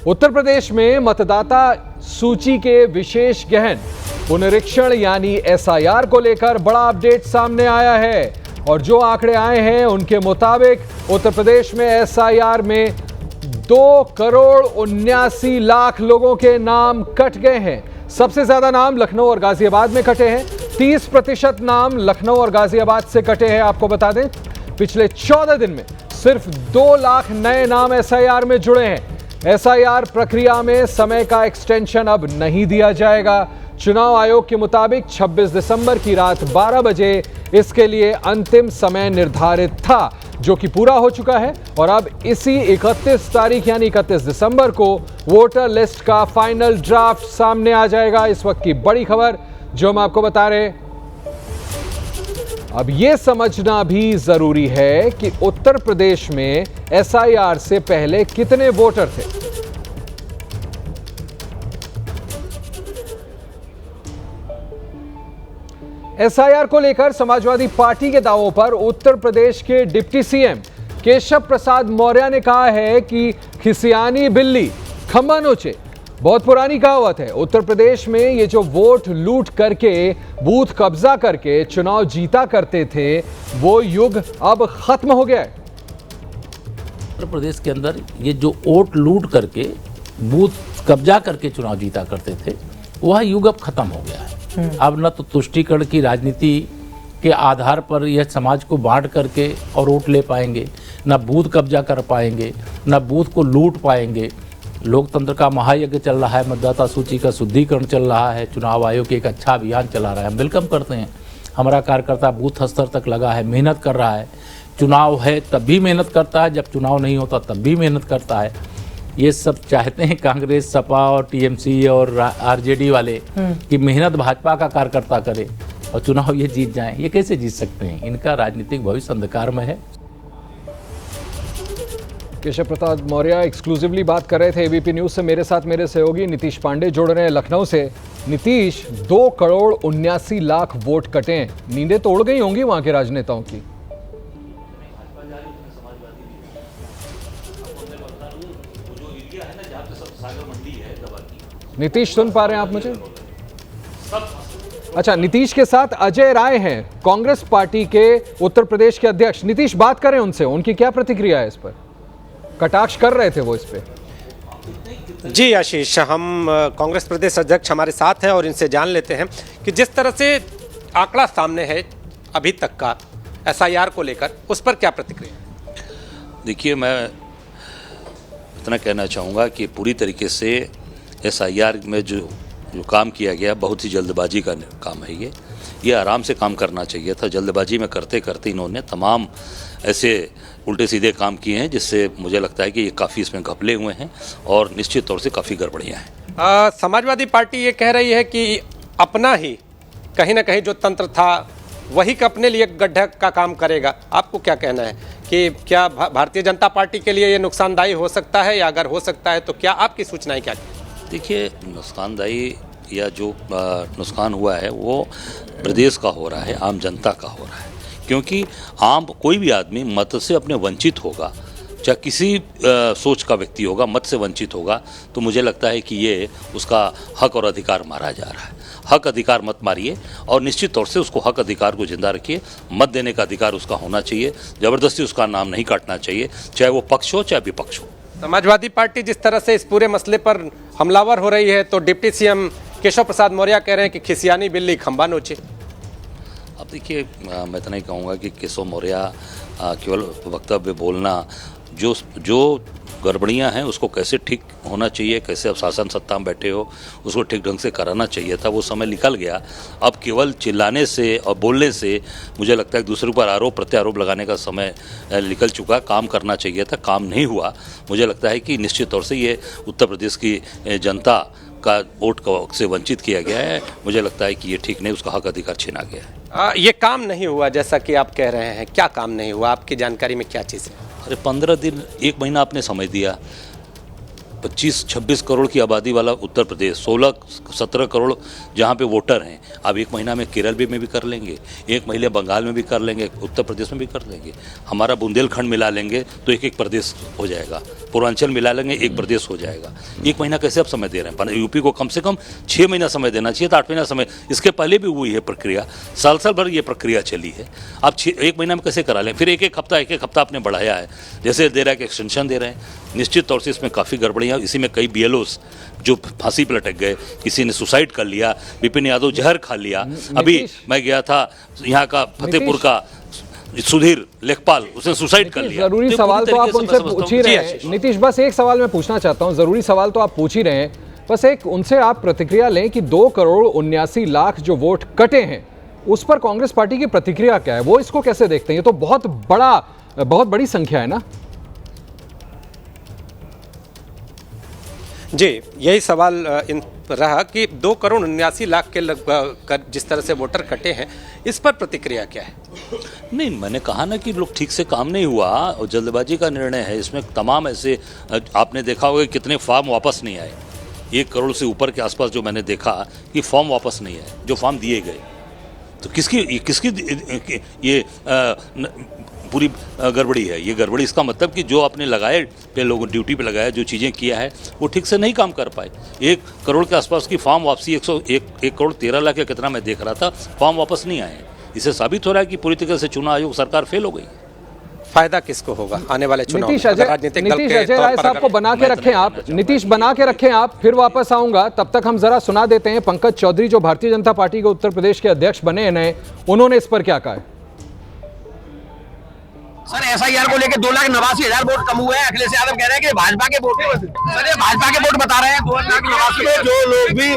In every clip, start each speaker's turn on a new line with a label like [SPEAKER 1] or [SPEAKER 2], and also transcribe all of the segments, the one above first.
[SPEAKER 1] उत्तर प्रदेश में मतदाता सूची के विशेष गहन पुनरीक्षण यानी एसआईआर को लेकर बड़ा अपडेट सामने आया है और जो आंकड़े आए हैं उनके मुताबिक उत्तर प्रदेश में एसआईआर में 2,79,00,000 लोगों के नाम कट गए हैं। सबसे ज्यादा नाम लखनऊ और गाजियाबाद में कटे हैं। 30% नाम लखनऊ और गाजियाबाद से कटे हैं। आपको बता दें पिछले 14 दिन में सिर्फ 2 लाख नए नाम एसआईआर में जुड़े हैं। एसआईआर प्रक्रिया में समय का एक्सटेंशन अब नहीं दिया जाएगा। चुनाव आयोग के मुताबिक 26 दिसंबर की रात 12 बजे इसके लिए अंतिम समय निर्धारित था, जो कि पूरा हो चुका है और अब इसी 31 तारीख यानी 31 दिसंबर को वोटर लिस्ट का फाइनल ड्राफ्ट सामने आ जाएगा। इस वक्त की बड़ी खबर जो हम आपको बता रहे हैं, अब यह समझना भी जरूरी है कि उत्तर प्रदेश में एसआईआर से पहले कितने वोटर थे। एसआईआर को लेकर समाजवादी पार्टी के दावों पर उत्तर प्रदेश के डिप्टी सीएम केशव प्रसाद मौर्य ने कहा है कि खिसियानी बिल्ली खंबा नोचे। बहुत पुरानी कहावत है। उत्तर प्रदेश में ये जो वोट लूट करके बूथ कब्जा करके चुनाव जीता करते थे, वो युग अब खत्म हो गया है।
[SPEAKER 2] उत्तर प्रदेश के अंदर ये जो वोट लूट करके बूथ कब्जा करके चुनाव जीता करते थे, वह युग अब खत्म हो गया है। अब न तो तुष्टीकरण की राजनीति के आधार पर यह समाज को बांट करके और वोट ले पाएंगे, न बूथ कब्जा कर पाएंगे, न बूथ को लूट पाएंगे। लोकतंत्र का महायज्ञ चल रहा है, मतदाता सूची का शुद्धिकरण चल रहा है, चुनाव आयोग एक अच्छा अभियान चला रहा है, हम वेलकम करते हैं। हमारा कार्यकर्ता बूथ स्तर तक लगा है, मेहनत कर रहा है। चुनाव है तब भी मेहनत करता है, जब चुनाव नहीं होता तब भी मेहनत करता है। ये सब चाहते हैं कांग्रेस, सपा और टीएमसी और आरजेडी वाले कि मेहनत भाजपा का कार्यकर्ता करे और चुनाव ये जीत जाएं। ये कैसे जीत सकते हैं? इनका राजनीतिक भविष्य अंधकार में है।
[SPEAKER 1] केशव प्रसाद मौर्य एक्सक्लूसिवली बात कर रहे थे एबीपी न्यूज से। मेरे साथ मेरे सहयोगी नीतीश पांडे जुड़ रहे हैं लखनऊ से। नीतीश, 2,79,00,000 वोट कटे हैं। नींदें तो उड़ गई होंगी वहां के राजनेताओं की। नीतीश, सुन पा रहे हैं आप मुझे? अच्छा, नीतीश के साथ अजय राय हैं, कांग्रेस पार्टी के उत्तर प्रदेश के अध्यक्ष। नीतीश, बात करें उनसे, उनकी क्या प्रतिक्रिया है इस पर? कटाक्ष कर रहे थे वो इस पे।
[SPEAKER 3] जी आशीष, हम कांग्रेस प्रदेश अध्यक्ष हमारे साथ हैं और इनसे जान लेते हैं कि जिस तरह से आंकड़ा सामने है अभी तक का एसआईआर को लेकर, उस पर क्या प्रतिक्रिया?
[SPEAKER 4] देखिए, मैं इतना कहना चाहूँगा कि पूरी तरीके से एसआईआर में जो काम किया गया बहुत ही जल्दबाजी का काम है। ये आराम से काम करना चाहिए था। जल्दबाजी में करते करते इन्होंने तमाम ऐसे उल्टे सीधे काम किए हैं जिससे मुझे लगता है कि ये काफ़ी इसमें घपले हुए हैं और निश्चित तौर से काफ़ी गड़बड़ियाँ हैं।
[SPEAKER 3] समाजवादी पार्टी ये कह रही है कि अपना ही कहीं ना कहीं जो तंत्र था वही अपने लिए गड्ढा का काम करेगा। आपको क्या कहना है कि क्या भारतीय जनता पार्टी के लिए ये नुकसानदायी हो सकता है, या अगर हो सकता है तो क्या आपकी सूचनाएं क्या?
[SPEAKER 4] देखिए, नुकसानदायी या जो नुकसान हुआ है वो प्रदेश का हो रहा है, आम जनता का हो रहा है। क्योंकि आम कोई भी आदमी मत से अपने वंचित होगा, चाहे किसी सोच का व्यक्ति होगा, मत से वंचित होगा, तो मुझे लगता है कि ये उसका हक और अधिकार मारा जा रहा है। हक अधिकार मत मारिए और निश्चित तौर से उसको हक अधिकार को जिंदा रखिए। मत देने का अधिकार उसका होना चाहिए, ज़बरदस्ती उसका नाम नहीं काटना चाहिए, चाहे वो पक्ष हो चाहे विपक्ष हो।
[SPEAKER 3] समाजवादी पार्टी जिस तरह से इस पूरे मसले पर हमलावर हो रही है, तो डिप्टी सीएम केशव प्रसाद मौर्य कह रहे हैं कि खिसियानी बिल्ली खंबा नोचे।
[SPEAKER 4] अब देखिए, मैं इतना ही कहूँगा कि केशव मौर्य केवल वक्तव्य बोलना, जो गड़बड़ियाँ हैं उसको कैसे ठीक होना चाहिए, कैसे अब शासन सत्ता में बैठे हो उसको ठीक ढंग से कराना चाहिए था, वो समय निकल गया। अब केवल चिल्लाने से और बोलने से मुझे लगता है कि दूसरे पर आरोप प्रत्यारोप लगाने का समय निकल चुका। काम करना चाहिए था, काम नहीं हुआ। मुझे लगता है कि निश्चित तौर से ये उत्तर प्रदेश की जनता का वोट से वंचित किया गया है। मुझे लगता है कि ये ठीक नहीं, उसका हक अधिकार छीना गया है।
[SPEAKER 3] ये काम नहीं हुआ जैसा कि आप कह रहे हैं, क्या काम नहीं हुआ? आपकी जानकारी में क्या चीज़ है?
[SPEAKER 4] अरे 15 दिन, 1 महीना आपने समय दिया, 25-26 करोड़ की आबादी वाला उत्तर प्रदेश, 16-17 करोड़ जहाँ पे वोटर हैं, अब एक महीना में केरल में भी कर लेंगे, एक महीने बंगाल में भी कर लेंगे, उत्तर प्रदेश में भी कर लेंगे। हमारा बुंदेलखंड मिला लेंगे तो एक प्रदेश हो जाएगा, पूर्वांचल मिला लेंगे एक प्रदेश हो जाएगा। एक महीना कैसे आप समय दे रहे हैं? यूपी को कम से कम 6 महीना समय देना चाहिए था, 8 महीना समय। इसके पहले भी हुई है प्रक्रिया, साल भर ये प्रक्रिया चली है। अब 1 महीना में कैसे करा लें? फिर एक एक हफ्ता आपने बढ़ाया है, जैसे दे रहा है कि एक्सटेंशन दे रहे हैं। निश्चित तौर से इसमें काफ़ी गड़बड़ियाँ, इसी में कई BLOs जो फांसी पर लटक गए, किसी ने सुसाइड कर लिया, विपिन यादव जहर खा लिया। अभी मैं गया था यहाँ का फतेहपुर का सुधीर लेखपाल, उसने सुसाइड कर लिया।
[SPEAKER 1] जरूरी सवाल तो आप उनसे पूछ ही रहे हैं नीतीश, बस एक सवाल मैं पूछना चाहता हूं, जरूरी सवाल तो आप पूछ ही रहे हैं, बस एक उनसे आप प्रतिक्रिया लें कि 2,79,00,000 जो वोट कटे हैं उस पर कांग्रेस पार्टी की प्रतिक्रिया क्या है, वो इसको कैसे देखते हैं? ये तो बहुत बड़ी संख्या है ना।
[SPEAKER 3] जी, यही सवाल इन रहा कि 2,79,00,000 के लगभग जिस तरह से वोटर कटे हैं, इस पर प्रतिक्रिया क्या है?
[SPEAKER 4] नहीं, मैंने कहा ना कि लोग ठीक से काम नहीं हुआ और जल्दबाजी का निर्णय है। इसमें तमाम ऐसे आपने देखा होगा कितने फॉर्म वापस नहीं आए, 1 करोड़ से ऊपर के आसपास जो मैंने देखा कि फॉर्म वापस नहीं आए, जो फॉर्म दिए गए। तो किसकी ये पूरी गड़बड़ी है? ये गड़बड़ी इसका मतलब कि जो आपने लगाए पे लोगों ड्यूटी पे लगाया, जो चीज़ें किया है वो ठीक से नहीं काम कर पाए। 1 करोड़ के आसपास की फॉर्म वापसी, 1 करोड़ 13 लाख या कितना मैं देख रहा था, फॉर्म वापस नहीं आए। इससे साबित हो रहा है कि पूरी तरह से चुनाव आयोग सरकार फेल हो गई।
[SPEAKER 3] फायदा किसको होगा आने वाले चुनाव में?
[SPEAKER 1] नीतीश अजय राय साहब को बना के रखें आप, नीतीश बना के रखें आप, फिर वापस आऊंगा। तब तक हम जरा सुना देते हैं पंकज चौधरी जो भारतीय जनता पार्टी के उत्तर प्रदेश के अध्यक्ष बने हैं नए, उन्होंने इस पर क्या कहा है।
[SPEAKER 5] सर, SIR को लेकर 2,89,000 वोट कम हुए हैं। अखिलेश यादव कह रहे हैं कि भाजपा के वोट, सर ये भाजपा के वोट बता रहे हैं। 2,89,000
[SPEAKER 6] जो लोग भी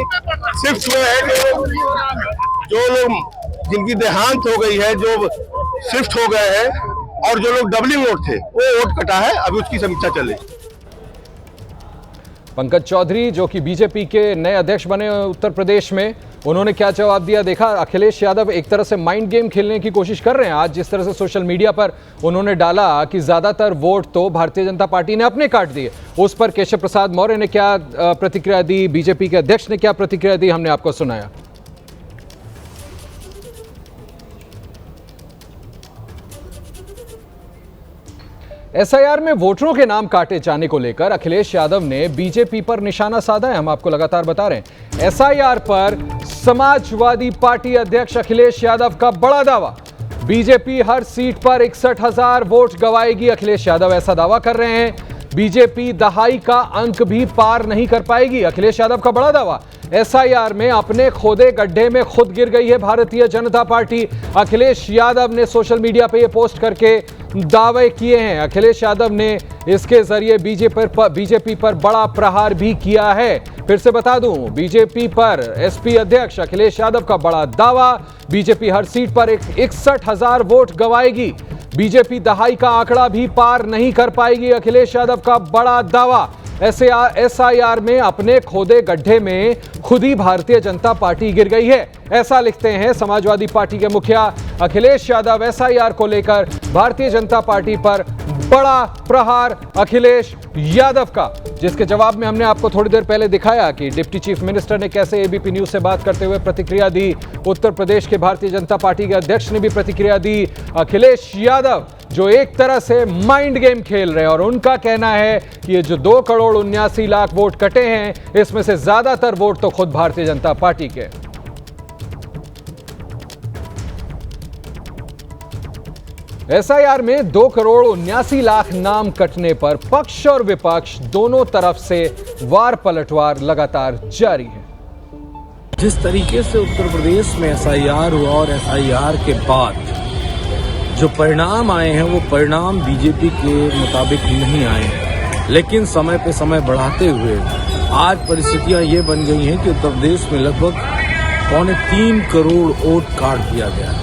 [SPEAKER 6] शिफ्ट हुए हैं, जो लोग जिनकी देहांत हो गई है, जो शिफ्ट हो गए हैं, और जो लोग डबलिंग वोट थे वो वोट कटा है, अभी उसकी समीक्षा चले।
[SPEAKER 1] पंकज चौधरी जो कि बीजेपी के नए अध्यक्ष बने उत्तर प्रदेश में, उन्होंने क्या जवाब दिया देखा। अखिलेश यादव एक तरह से माइंड गेम खेलने की कोशिश कर रहे हैं। आज जिस तरह से सोशल मीडिया पर उन्होंने डाला कि ज्यादातर वोट तो भारतीय जनता पार्टी ने अपने काट दिए, उस पर केशव प्रसाद मौर्य ने क्या प्रतिक्रिया दी, बीजेपी के अध्यक्ष ने क्या प्रतिक्रिया दी, हमने आपको सुनाया। SIR में वोटरों के नाम काटे जाने को लेकर अखिलेश यादव ने बीजेपी पर निशाना साधा है। हम आपको लगातार बता रहे हैं, SIR पर समाजवादी पार्टी अध्यक्ष अखिलेश यादव का बड़ा दावा। बीजेपी हर सीट पर 61,000 वोट गंवाएगी, अखिलेश यादव ऐसा दावा कर रहे हैं। बीजेपी दहाई का अंक भी पार नहीं कर पाएगी, अखिलेश यादव का बड़ा दावा। SIR में अपने खोदे गड्ढे में खुद गिर गई है भारतीय जनता पार्टी, अखिलेश यादव ने सोशल मीडिया पे ये पोस्ट करके दावे किए हैं। अखिलेश यादव ने इसके जरिए बीजेपी पर बड़ा प्रहार भी किया है। फिर से बता दूं, बीजेपी पर SP अध्यक्ष अखिलेश यादव का बड़ा दावा, बीजेपी हर सीट पर 61,000 वोट गंवाएगी, बीजेपी दहाई का आंकड़ा भी पार नहीं कर पाएगी, अखिलेश यादव का बड़ा दावा। SIR में अपने खोदे गड्ढे में खुद ही भारतीय जनता पार्टी गिर गई है, ऐसा लिखते हैं समाजवादी पार्टी के मुखिया अखिलेश यादव। SIR को लेकर भारतीय जनता पार्टी पर बड़ा प्रहार अखिलेश यादव का, जिसके जवाब में हमने आपको थोड़ी देर पहले दिखाया कि डिप्टी चीफ मिनिस्टर ने कैसे ABP न्यूज से बात करते हुए प्रतिक्रिया दी। उत्तर प्रदेश के भारतीय जनता पार्टी के अध्यक्ष ने भी प्रतिक्रिया दी। अखिलेश यादव जो एक तरह से माइंड गेम खेल रहे हैं, और उनका कहना है कि ये जो 2,79,00,000 वोट कटे हैं, इसमें से ज्यादातर वोट तो खुद भारतीय जनता पार्टी के। SIR में 2,79,00,000 नाम कटने पर पक्ष और विपक्ष दोनों तरफ से वार पलटवार लगातार जारी है।
[SPEAKER 7] जिस तरीके से उत्तर प्रदेश में SIR हुआ और SIR के बाद जो परिणाम आए हैं, वो परिणाम बीजेपी के मुताबिक नहीं आए हैं, लेकिन समय पे समय बढ़ाते हुए आज परिस्थितियां ये बन गई हैं कि उत्तर प्रदेश में लगभग 3.25 करोड़ वोट काट दिया गया है।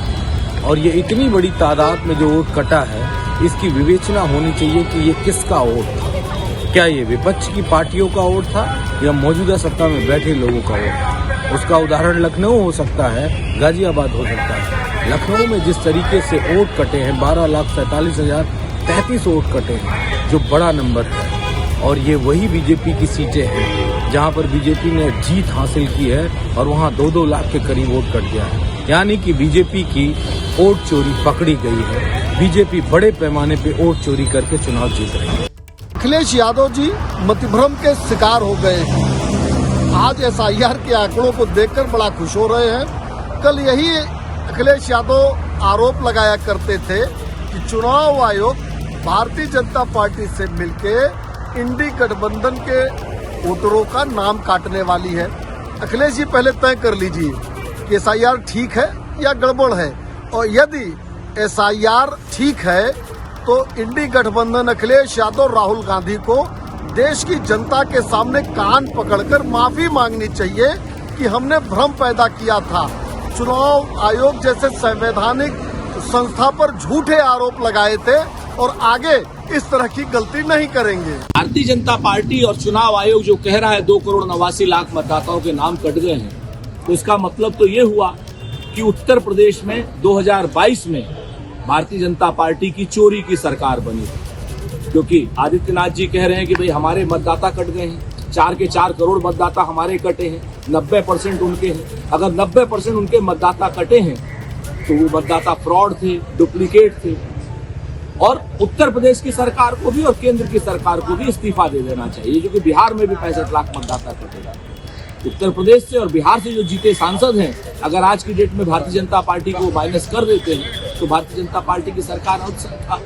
[SPEAKER 7] और ये इतनी बड़ी तादाद में जो वोट कटा है, इसकी विवेचना होनी चाहिए कि ये किसका वोट था। क्या ये विपक्ष की पार्टियों का वोट था या मौजूदा सत्ता में बैठे लोगों का वोट था। उसका उदाहरण लखनऊ हो सकता है, गाजियाबाद हो सकता है। लखनऊ में जिस तरीके से वोट कटे हैं, 12,47,033 वोट कटे हैं, जो बड़ा नंबर है। और ये वही बीजेपी की सीटें हैं जहां पर बीजेपी ने जीत हासिल की है और वहां 2-2 लाख के करीब वोट कट गया है। यानी कि बीजेपी की वोट चोरी पकड़ी गई है। बीजेपी बड़े पैमाने पे वोट चोरी करके चुनाव जीत रही है।
[SPEAKER 8] अखिलेश यादव जी मतिभ्रम के शिकार हो गए हैं। आज एसआईआर के आंकड़ों को देखकर बड़ा खुश हो रहे हैं। कल यही अखिलेश यादव आरोप लगाया करते थे कि चुनाव आयोग भारतीय जनता पार्टी से मिलके इंडी गठबंधन के वोटरों का नाम काटने वाली है। अखिलेश जी पहले तय कर लीजिए कि एसआईआर ठीक है या गड़बड़ है, और यदि एसआईआर ठीक है तो इंडी गठबंधन अखिलेश यादव राहुल गांधी को देश की जनता के सामने कान पकड़कर माफी मांगनी चाहिए कि हमने भ्रम पैदा किया था। चुनाव आयोग जैसे संवैधानिक संस्था पर झूठे आरोप लगाए थे और आगे इस तरह की गलती नहीं करेंगे।
[SPEAKER 7] भारतीय जनता पार्टी और चुनाव आयोग जो कह रहा है 2,89,00,000 मतदाताओं के नाम कट गए हैं, तो इसका मतलब तो ये हुआ कि उत्तर प्रदेश में 2022 में भारतीय जनता पार्टी की चोरी की सरकार बनी, क्योंकि आदित्यनाथ जी कह रहे हैं कि भाई हमारे मतदाता कट गए हैं, 4 के 4 करोड़ मतदाता हमारे कटे हैं, 90% उनके हैं। अगर 90% उनके मतदाता कटे हैं तो वो मतदाता फ्रॉड थे, डुप्लीकेट थे, और उत्तर प्रदेश की सरकार को भी और केंद्र की सरकार को भी इस्तीफा दे देना चाहिए, क्योंकि बिहार में भी 65 लाख मतदाता कटेगा। उत्तर प्रदेश से और बिहार से जो जीते सांसद हैं, अगर आज की डेट में भारतीय जनता पार्टी को माइनस कर देते हैं तो भारतीय जनता पार्टी की सरकार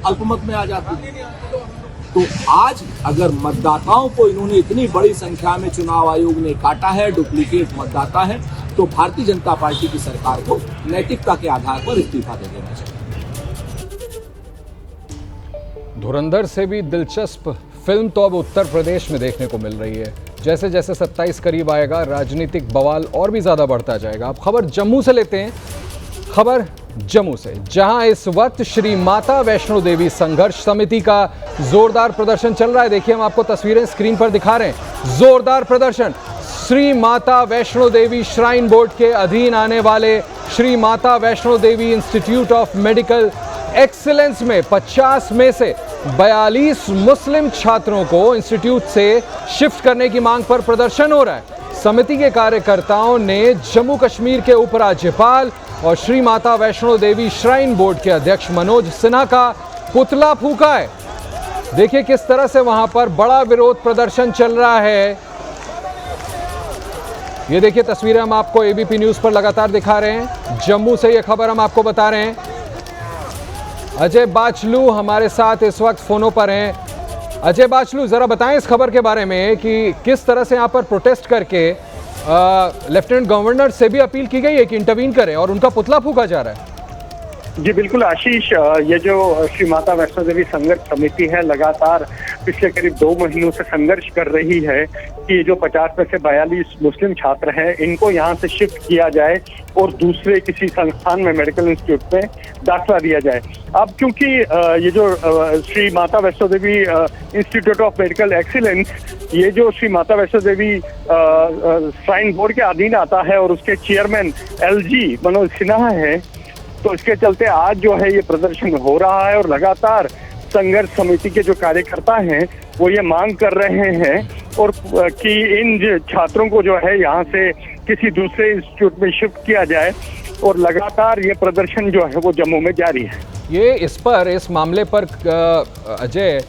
[SPEAKER 7] अल्पमत में आ जाती है। तो आज अगर मतदाताओं को इन्होंने इतनी बड़ी संख्या में चुनाव आयोग ने काटा है, डुप्लीकेट मतदाता है, तो भारतीय जनता पार्टी की सरकार को नैतिकता के आधार पर इस्तीफा दे देना चाहिए।
[SPEAKER 1] धुरंधर से भी दिलचस्प फिल्म तो अब उत्तर प्रदेश में देखने को मिल रही है। जैसे जैसे 27 करीब आएगा, राजनीतिक बवाल और भी ज्यादा बढ़ता जाएगा। अब खबर जम्मू से लेते हैं। खबर जम्मू से, जहां इस वक्त श्री माता वैष्णो देवी संघर्ष समिति का जोरदार प्रदर्शन चल रहा है। देखिए, हम आपको तस्वीरें स्क्रीन पर दिखा रहे हैं। जोरदार प्रदर्शन श्री माता वैष्णो देवी श्राइन बोर्ड के अधीन आने वाले Shri Mata Vaishno Devi institute of medical excellence में 50 में से 42 मुस्लिम छात्रों को इंस्टीट्यूट से शिफ्ट करने की मांग पर प्रदर्शन हो रहा है। समिति के कार्यकर्ताओं ने जम्मू कश्मीर के उपराज्यपाल और श्री माता वैष्णो देवी श्राइन बोर्ड के अध्यक्ष मनोज सिन्हा का पुतला फूंका है। देखिए किस तरह से वहां पर बड़ा विरोध प्रदर्शन चल रहा है। ये देखिए तस्वीरें हम आपको एबीपी न्यूज पर लगातार दिखा रहे हैं। जम्मू से ये खबर हम आपको बता रहे हैं। अजय बाचलू हमारे साथ इस वक्त फोनों पर हैं। अजय बाचलू, जरा बताएं इस खबर के बारे में कि किस तरह से यहाँ पर प्रोटेस्ट करके लेफ्टिनेंट गवर्नर से भी अपील की गई है कि इंटरवीन करें और उनका पुतला फूंका जा रहा है।
[SPEAKER 9] जी बिल्कुल आशीष, ये जो श्री माता वैष्णो देवी संघर्ष समिति है लगातार पिछले करीब 2 महीनों से संघर्ष कर रही है कि जो 50 में से 42 मुस्लिम छात्र हैं इनको यहाँ से शिफ्ट किया जाए और दूसरे किसी संस्थान में मेडिकल इंस्टीट्यूट में दाखिला दिया जाए। अब क्योंकि ये जो Shri Mata Vaishno Devi institute of medical excellence, ये जो श्री माता वैष्णो देवी श्राइन बोर्ड के अधीन आता है और उसके चेयरमैन LG मनोज सिन्हा है, तो इसके चलते आज जो है ये प्रदर्शन हो रहा है और लगातार संघर्ष समिति के जो कार्यकर्ता हैं वो ये मांग कर रहे हैं और कि इन छात्रों को जो है यहाँ से किसी दूसरे इंस्टीट्यूट में शिफ्ट किया जाए, और लगातार ये प्रदर्शन जो है वो जम्मू में जारी है।
[SPEAKER 1] ये इस मामले पर अजय,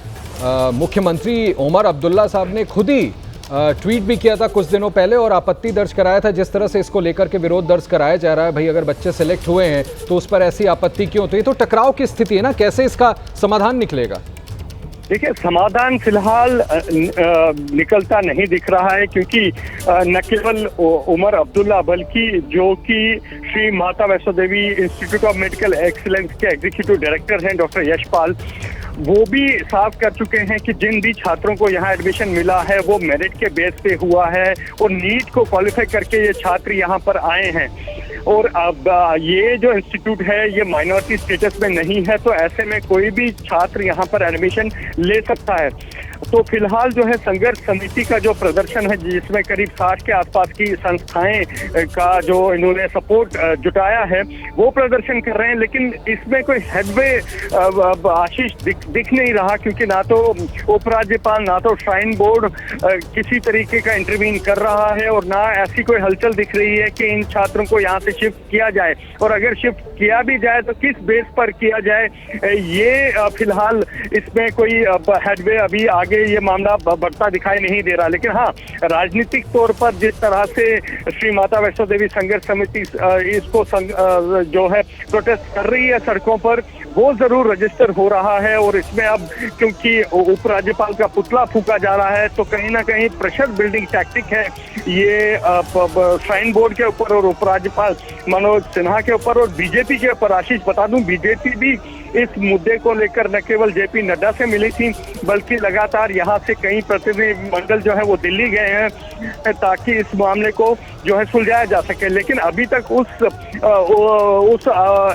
[SPEAKER 1] मुख्यमंत्री उमर अब्दुल्ला साहब ने खुद ही ट्वीट भी किया था कुछ दिनों पहले और आपत्ति दर्ज कराया था जिस तरह से इसको लेकर के विरोध दर्ज कराया जा रहा है। भाई अगर बच्चे सेलेक्ट हुए हैं तो उस पर ऐसी आपत्ति क्यों? तो ये तो टकराव की स्थिति है ना, कैसे इसका समाधान निकलेगा?
[SPEAKER 9] देखिए, समाधान फिलहाल निकलता नहीं दिख रहा है, क्योंकि न केवल उमर अब्दुल्ला बल्कि जो कि Shri Mata Vaishno Devi institute of medical excellence के एग्जीक्यूटिव डायरेक्टर हैं डॉक्टर यशपाल, वो भी साफ कर चुके हैं कि जिन भी छात्रों को यहाँ एडमिशन मिला है वो मेरिट के बेस पे हुआ है और नीट को क्वालिफाई करके ये छात्र यहाँ पर आए हैं। और अब ये जो इंस्टीट्यूट है ये माइनॉरिटी स्टेटस में नहीं है, तो ऐसे में कोई भी छात्र यहाँ पर एडमिशन ले सकता है। तो फिलहाल जो है संघर्ष समिति का जो प्रदर्शन है, जिसमें करीब 60 के आसपास की संस्थाएं का जो इन्होंने सपोर्ट जुटाया है, वो प्रदर्शन कर रहे हैं। लेकिन इसमें कोई हेडवे आशीष दिख नहीं रहा, क्योंकि ना तो उपराज्यपाल ना तो श्राइन बोर्ड किसी तरीके का इंटरवीन कर रहा है, और ना ऐसी कोई हलचल दिख रही है कि इन छात्रों को यहाँ से शिफ्ट किया जाए, और अगर शिफ्ट किया भी जाए तो किस बेस पर किया जाए, ये फिलहाल इसमें कोई हेडवे अभी आगे ये मामला बढ़ता दिखाई नहीं दे रहा। लेकिन हाँ, राजनीतिक तौर पर जिस तरह से श्री माता वैष्णो देवी संघर्ष समिति इसको जो है प्रोटेस्ट कर रही है सड़कों पर, वो जरूर रजिस्टर हो रहा है। और इसमें अब क्योंकि उपराज्यपाल का पुतला फूंका जा रहा है, तो कहीं ना कहीं प्रेशर बिल्डिंग टैक्टिक है ये श्राइन बोर्ड के ऊपर और उपराज्यपाल मनोज सिन्हा के ऊपर और बीजेपी के ऊपर। आशीष, बता दूं, बीजेपी भी इस मुद्दे को लेकर न केवल जेपी नड्डा से मिली थी, बल्कि लगातार यहाँ से कई प्रतिनिधि मंडल जो है वो दिल्ली गए हैं ताकि इस मामले को जो है सुलझाया जा सके। लेकिन अभी तक उस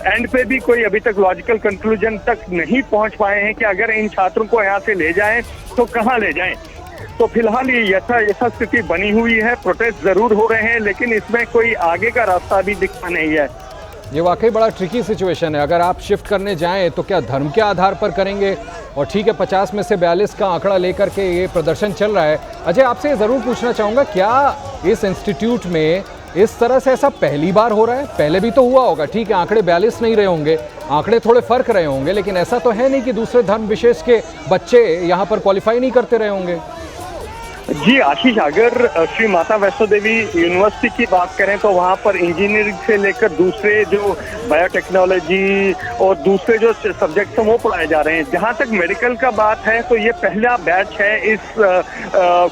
[SPEAKER 9] एंड पे भी कोई अभी तक लॉजिकल कंक्लूजन तक नहीं पहुंच पाए हैं कि अगर इन छात्रों को यहाँ से ले जाएं तो कहाँ ले जाएं। तो फिलहाल ये यथा स्थिति बनी हुई है। प्रोटेस्ट जरूर हो रहे हैं, लेकिन इसमें कोई आगे का रास्ता भी दिखता नहीं है।
[SPEAKER 1] ये वाकई बड़ा ट्रिकी सिचुएशन है। अगर आप शिफ्ट करने जाएं तो क्या धर्म के आधार पर करेंगे? और ठीक है, 50 में से 42 का आंकड़ा लेकर के ये प्रदर्शन चल रहा है। अजय, आपसे ज़रूर पूछना चाहूँगा, क्या इस इंस्टीट्यूट में इस तरह से ऐसा पहली बार हो रहा है? पहले भी तो हुआ होगा, ठीक है, आंकड़े 42 नहीं रहे होंगे, आंकड़े थोड़े फर्क रहे होंगे, लेकिन ऐसा तो है नहीं कि दूसरे धर्म विशेष के बच्चे यहाँ पर क्वालिफाई नहीं करते रहे होंगे।
[SPEAKER 9] जी आशीष, अगर श्री माता वैष्णो देवी यूनिवर्सिटी की बात करें तो वहाँ पर इंजीनियरिंग से लेकर दूसरे जो बायोटेक्नोलॉजी और दूसरे जो सब्जेक्ट्स हैं वो पढ़ाए जा रहे हैं। जहाँ तक मेडिकल का बात है तो ये पहला बैच है इस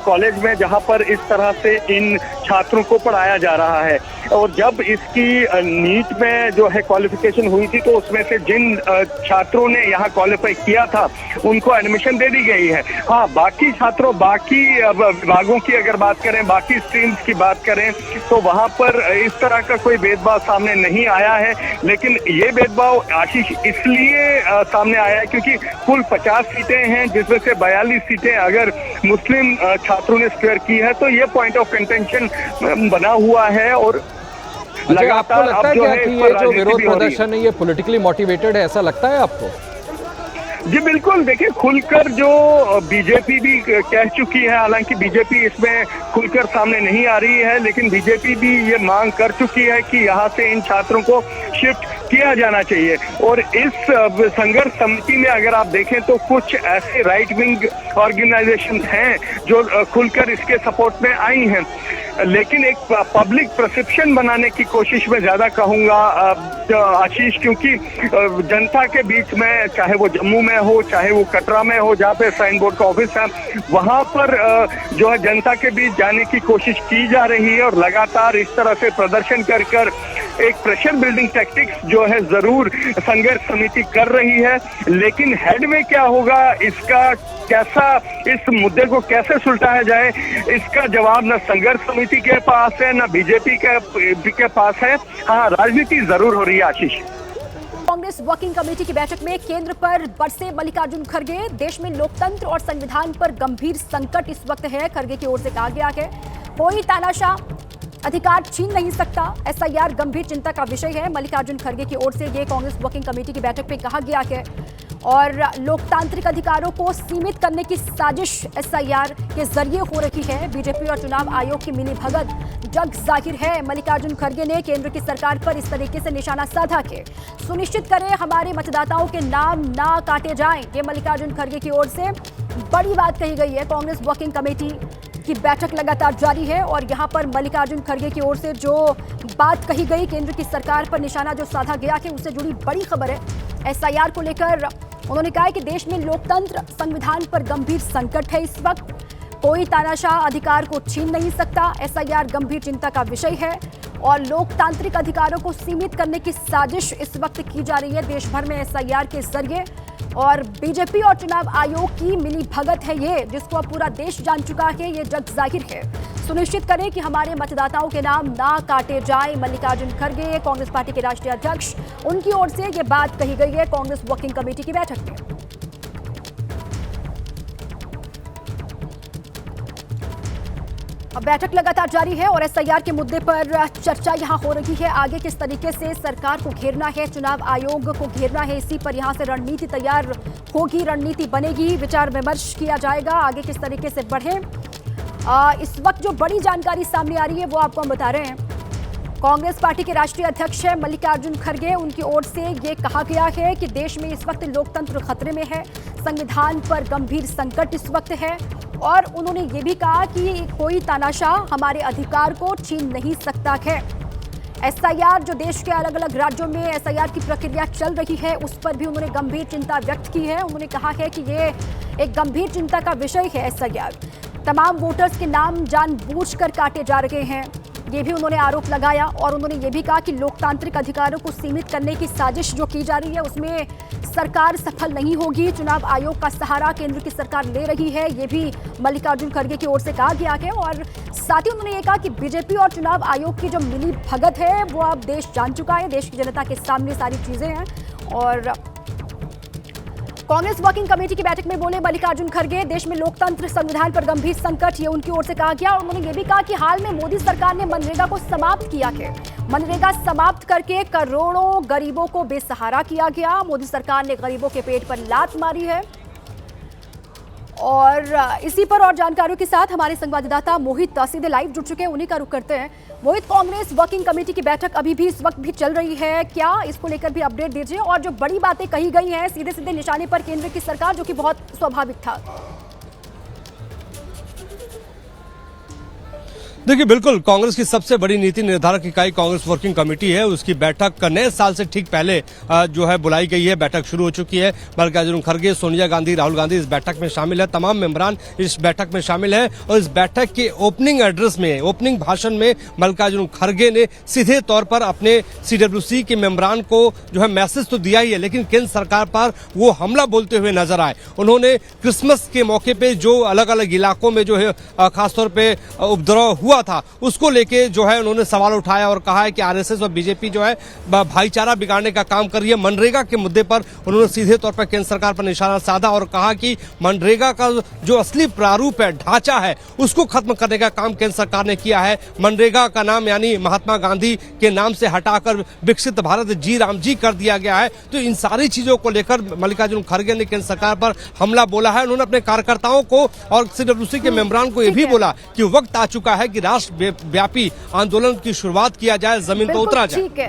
[SPEAKER 9] कॉलेज में जहाँ पर इस तरह से इन छात्रों को पढ़ाया जा रहा है। और जब इसकी नीट में जो है क्वालिफिकेशन हुई थी तो उसमें से जिन छात्रों ने यहाँ क्वालिफाई किया था उनको एडमिशन दे दी गई है। हाँ, बाकी छात्रों, बाकी विभागों की अगर बात करें, बाकी स्ट्रीम्स की बात करें, तो वहाँ पर इस तरह का कोई भेदभाव सामने नहीं आया है। लेकिन ये भेदभाव आशीष इसलिए सामने आया है क्योंकि कुल 50 सीटें हैं, जिसमें से 42 सीटें अगर मुस्लिम छात्रों ने स्क्वायर की है, तो ये पॉइंट ऑफ कंटेंशन बना हुआ है। और
[SPEAKER 1] आपको लगता है क्या कि ये जो विरोध प्रदर्शन है ये पॉलिटिकली मोटिवेटेड है, ऐसा लगता है आपको?
[SPEAKER 9] जी बिल्कुल, देखिए, खुलकर जो बीजेपी भी कह चुकी है, हालांकि बीजेपी इसमें खुलकर सामने नहीं आ रही है, लेकिन बीजेपी भी ये मांग कर चुकी है कि यहाँ से इन छात्रों को शिफ्ट किया जाना चाहिए। और इस संघर्ष समिति में अगर आप देखें तो कुछ ऐसे राइट विंग ऑर्गेनाइजेशन हैं जो खुलकर इसके सपोर्ट में आई हैं, लेकिन एक पब्लिक परसेप्शन बनाने की कोशिश में ज्यादा कहूँगा आशीष, क्योंकि जनता के बीच में, चाहे वो जम्मू में हो, चाहे वो कटरा में हो जहाँ पे श्राइन बोर्ड का ऑफिस है, वहाँ पर जो है जनता के बीच जाने की कोशिश की जा रही है। और लगातार इस तरह से प्रदर्शन कर कर एक प्रेशर बिल्डिंग टैक्टिक्स जो है जरूर संघर्ष समिति कर रही है। लेकिन हेडवे क्या होगा, इसका कैसा, इस मुद्दे को कैसे सुलझाया जाए, इसका जवाब न संघर्ष समिति के पास है न बीजेपी के पास है। हाँ, राजनीति जरूर हो रही है आशीष।
[SPEAKER 10] कांग्रेस वर्किंग कमेटी की बैठक में केंद्र पर बरसे मल्लिकार्जुन खड़गे। देश में लोकतंत्र और संविधान पर गंभीर संकट इस वक्त है, खड़गे की ओर से कहा गया है। कोई तानाशाह अधिकार छीन नहीं सकता, एसआईआर गंभीर चिंता का विषय है। मल्लिकार्जुन खड़गे की ओर से ये कांग्रेस वर्किंग कमेटी की बैठक में कहा गया है। और लोकतांत्रिक अधिकारों को सीमित करने की साजिश एसआईआर के जरिए हो रही है। बीजेपी और चुनाव आयोग की मिलीभगत जग जाहिर है। मल्लिकार्जुन खड़गे ने केंद्र की सरकार पर इस तरीके से निशाना साधा के सुनिश्चित करें हमारे मतदाताओं के नाम ना काटे जाएं। ये मल्लिकार्जुन खड़गे की ओर से बड़ी बात कही गई है। कांग्रेस वर्किंग कमेटी की बैठक लगातार जारी है और यहां पर मल्लिकार्जुन खड़गे की ओर से जो बात कही गई, केंद्र की सरकार पर निशाना जो साधा गया है, उससे जुड़ी बड़ी खबर है। एसआईआर को लेकर उन्होंने कहा है कि देश में लोकतंत्र, संविधान पर गंभीर संकट है इस वक्त। कोई तानाशाह अधिकार को छीन नहीं सकता, एसआईआर गंभीर चिंता का विषय है। और लोकतांत्रिक अधिकारों को सीमित करने की साजिश इस वक्त की जा रही है देश भर में एसआईआर के जरिए। और बीजेपी और चुनाव आयोग की मिलीभगत है ये, जिसको अब पूरा देश जान चुका है, ये जग जाहिर है। सुनिश्चित करें कि हमारे मतदाताओं के नाम ना काटे जाए। मल्लिकार्जुन खड़गे, कांग्रेस पार्टी के राष्ट्रीय अध्यक्ष, उनकी ओर से ये बात कही गई है कांग्रेस वर्किंग कमेटी की बैठक में। अब बैठक लगातार जारी है और एसआईआर के मुद्दे पर चर्चा यहां हो रही है। आगे किस तरीके से सरकार को घेरना है, चुनाव आयोग को घेरना है, इसी पर यहां से रणनीति तैयार होगी, रणनीति बनेगी, विचार विमर्श किया जाएगा आगे किस तरीके से बढ़े। इस वक्त जो बड़ी जानकारी सामने आ रही है वो आपको हम बता रहे हैं। कांग्रेस पार्टी के राष्ट्रीय अध्यक्ष है मल्लिकार्जुन खड़गे, उनकी ओर से ये कहा गया है कि देश में इस वक्त लोकतंत्र खतरे में है, संविधान पर गंभीर संकट इस वक्त है और उन्होंने ये भी कहा कि कोई तानाशाह हमारे अधिकार को छीन नहीं सकता है। एसआईआर जो देश के अलग अलग राज्यों में एसआईआर की प्रक्रिया चल रही है उस पर भी उन्होंने गंभीर चिंता व्यक्त की है। उन्होंने कहा है कि ये एक गंभीर चिंता का विषय है एसआईआर। तमाम वोटर्स के नाम जानबूझकर काटे जा रहे हैं, ये भी उन्होंने आरोप लगाया और उन्होंने ये भी कहा कि लोकतांत्रिक अधिकारों को सीमित करने की साजिश जो की जा रही है उसमें सरकार सफल नहीं होगी। चुनाव आयोग का सहारा केंद्र की सरकार ले रही है, ये भी मल्लिकार्जुन खड़गे की ओर से कहा गया है। और साथ ही उन्होंने ये कहा कि बीजेपी और चुनाव आयोग की जो मिली भगत है वो अब देश जान चुका है, देश की जनता के सामने सारी चीजें हैं। और कांग्रेस वर्किंग कमेटी की बैठक में बोले मल्लिकार्जुन खड़गे, देश में लोकतंत्र संविधान पर गंभीर संकट, ये उनकी ओर से कहा गया। और उन्होंने ये भी कहा कि हाल में मोदी सरकार ने मनरेगा को समाप्त किया है, मनरेगा समाप्त करके करोड़ों गरीबों को बेसहारा किया गया। मोदी सरकार ने गरीबों के पेट पर लात मारी है। और इसी पर और जानकारियों के साथ हमारे संवाददाता मोहित सीधे लाइव जुड़ चुके हैं, उन्हीं का रुख करते हैं। मोहित, कांग्रेस वर्किंग कमेटी की बैठक अभी भी इस वक्त भी चल रही है क्या? इसको लेकर भी अपडेट दीजिए और जो बड़ी बातें कही गई हैं सीधे सीधे निशाने पर केंद्र की सरकार, जो कि बहुत स्वाभाविक था।
[SPEAKER 11] देखिए, बिल्कुल कांग्रेस की सबसे बड़ी नीति निर्धारक इकाई कांग्रेस वर्किंग कमेटी है, उसकी बैठक नए साल से ठीक पहले जो है बुलाई गई है। बैठक शुरू हो चुकी है। मल्लिकार्जुन खड़गे, सोनिया गांधी, राहुल गांधी इस बैठक में शामिल है। तमाम मेंबरान इस बैठक में शामिल है और इस बैठक के ओपनिंग एड्रेस में, ओपनिंग भाषण में मल्लिकार्जुन खड़गे ने सीधे तौर पर अपने सीडब्ल्यूसी के मेंबरान को जो है मैसेज तो दिया ही है, लेकिन केंद्र सरकार पर वो हमला बोलते हुए नजर आए। उन्होंने क्रिसमस के मौके पे जो अलग अलग इलाकों में जो है खासतौर पे उपद्रव हुआ था उसको लेके जो है उन्होंने सवाल उठाया और कहा है कि आरएसएस और बीजेपी जो है भाईचारा बिगाड़ने का काम कर रही है। मनरेगा के मुद्दे पर उन्होंने सीधे तौर पर केंद्र सरकार पर निशाना साधा और कहा कि मनरेगा का जो असली प्रारूप है, ढांचा है, उसको खत्म करने का काम केंद्र सरकार ने किया है। मनरेगा का नाम यानी महात्मा गांधी के नाम से हटाकर विकसित भारत जी राम जी कर दिया गया है। तो इन सारी चीजों को लेकर मल्लिकार्जुन खड़गे ने केंद्र सरकार पर हमला बोला है। उन्होंने अपने कार्यकर्ताओं को और सीडब्ल्यूसी के मेंबरान को यह भी बोला कि वक्त आ चुका है कि राष्ट्रव्यापी आंदोलन की शुरुआत किया जाए, जमीन पर उतरा जाए।
[SPEAKER 10] ठीक है,